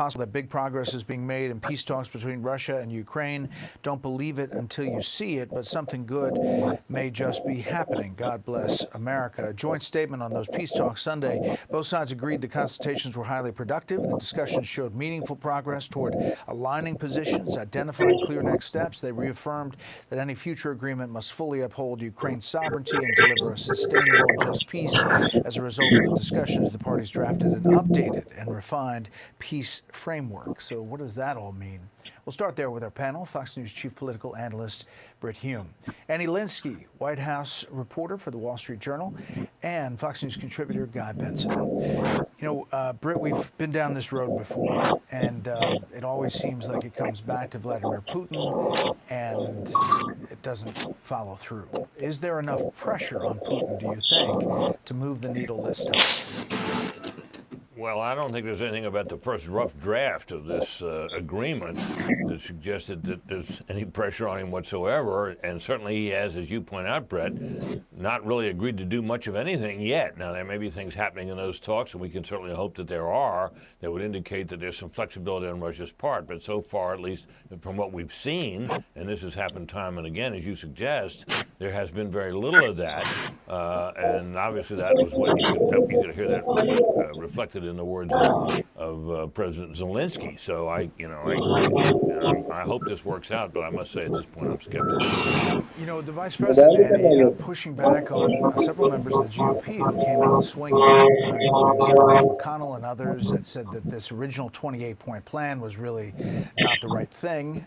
Possible that big progress is being made in peace talks between Russia and Ukraine. Don't believe it until you see it, but something good may just be happening. God bless America. A joint statement on those peace talks Sunday. Both sides agreed the consultations were highly productive. The discussions showed meaningful progress toward aligning positions, identifying clear next steps. They reaffirmed that any future agreement must fully uphold Ukraine's sovereignty and deliver a sustainable and just peace. As a result of the discussions, the parties drafted an updated and refined peace framework. So what does that all mean? We'll start there with our panel. Fox News chief political analyst Brit Hume, Annie Linskey, White House reporter for the Wall Street Journal, and Fox News contributor Guy Benson. You know, Brit, we've been down this road before, and it always seems like it comes back to Vladimir Putin, and it doesn't follow through. Is there enough pressure on Putin, do you think, to move the needle this time? Well, I don't think there's anything about the first rough draft of this agreement that suggested that there's any pressure on him whatsoever. And certainly he has, as you point out, Brett, not really agreed to do much of anything yet. Now, there may be things happening in those talks, and we can certainly hope that there are, that would indicate that there's some flexibility on Russia's part. But so far, at least from what we've seen, and this has happened time and again, as you suggest, there has been very little of that. And obviously that was what you could hear that reflected in the words of President Zelensky. So I hope this works out, but I must say at this point I'm skeptical. You know, the vice president, Annie, pushing back on several members of the GOP who came out swinging, including Senator Mitch McConnell and others, that said that this original 28-point plan was really not the right thing.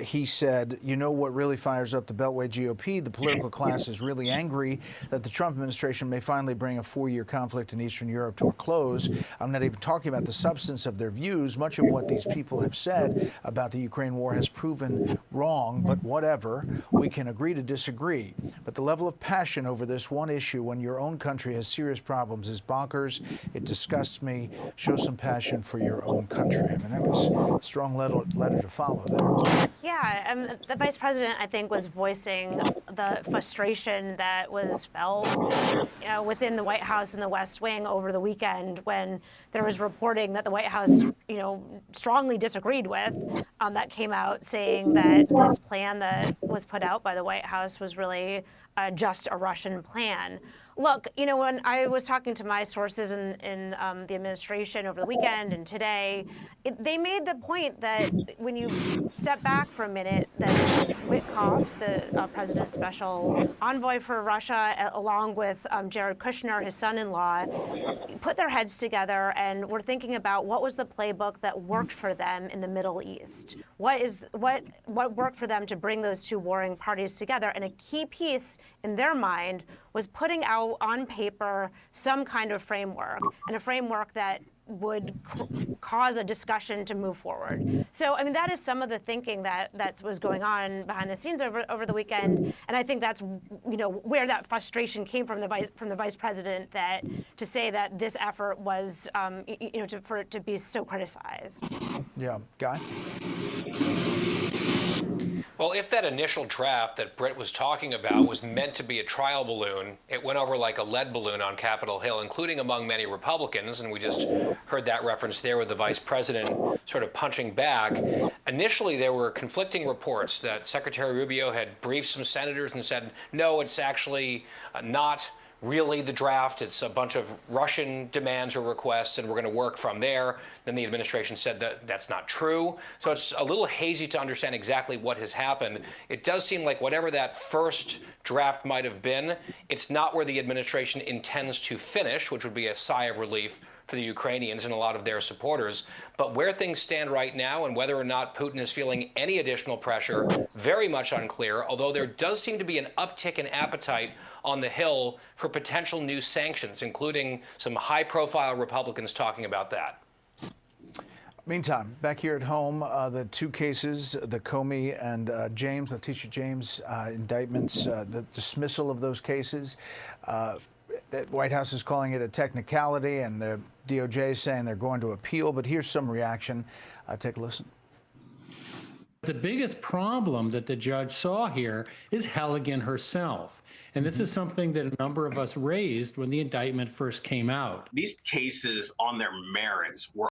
He said, you know what really fires up the Beltway GOP? The political class is really angry that the Trump administration may finally bring a 4-year conflict in Eastern Europe to a close. I'm not even talking about the substance of their views. Much of what these people have said about the Ukraine war has proven wrong, but whatever. We can agree to disagree. But the level of passion over this one issue when your own country has serious problems is bonkers. It disgusts me. Show some passion for your own country. I mean, that was a strong letter to follow there. Yeah, the vice president, I think, was voicing the frustration that was felt within the White House and the West Wing over the weekend when there was reporting that the White House, strongly disagreed with, that came out saying that this plan that was put out by the White House was really just a Russian plan. Look, when I was talking to my sources in the administration over the weekend and today, they made the point that when you step back for a minute, that Witkoff, the president's special envoy for Russia, along with Jared Kushner, his son-in-law, put their heads together and were thinking about what was the playbook that worked for them in the Middle East. What worked for them to bring those two warring parties together? And a key piece in their mind was putting out on paper some kind of framework, and a framework that would cause a discussion to move forward. So, I mean, that is some of the thinking that was going on behind the scenes over the weekend, and I think that's where that frustration came from the vice president, that to say that this effort was for it to be so criticized. Yeah, Guy. Well, if that initial draft that Brett was talking about was meant to be a trial balloon, it went over like a lead balloon on Capitol Hill, including among many Republicans, and we just heard that reference there with the vice president sort of punching back. Initially, there were conflicting reports that Secretary Rubio had briefed some senators and said, no, it's actually not really the draft. It's a bunch of Russian demands or requests, and we're going to work from there. Then the administration said that that's not true. So it's a little hazy to understand exactly what has happened. It does seem like whatever that first draft might have been, it's not where the administration intends to finish, which would be a sigh of relief for the Ukrainians and a lot of their supporters. But where things stand right now and whether or not Putin is feeling any additional pressure, very much unclear, although there does seem to be an uptick in appetite on the Hill for potential new sanctions, including some high-profile Republicans talking about that. Meantime, back here at home, the two cases, the Comey and Letitia James indictments, the dismissal of those cases, the White House is calling it a technicality, and the DOJ is saying they're going to appeal. But here's some reaction. Take a listen. The biggest problem that the judge saw here is Halligan herself. And this is something that a number of us raised when the indictment first came out. These cases on their merits were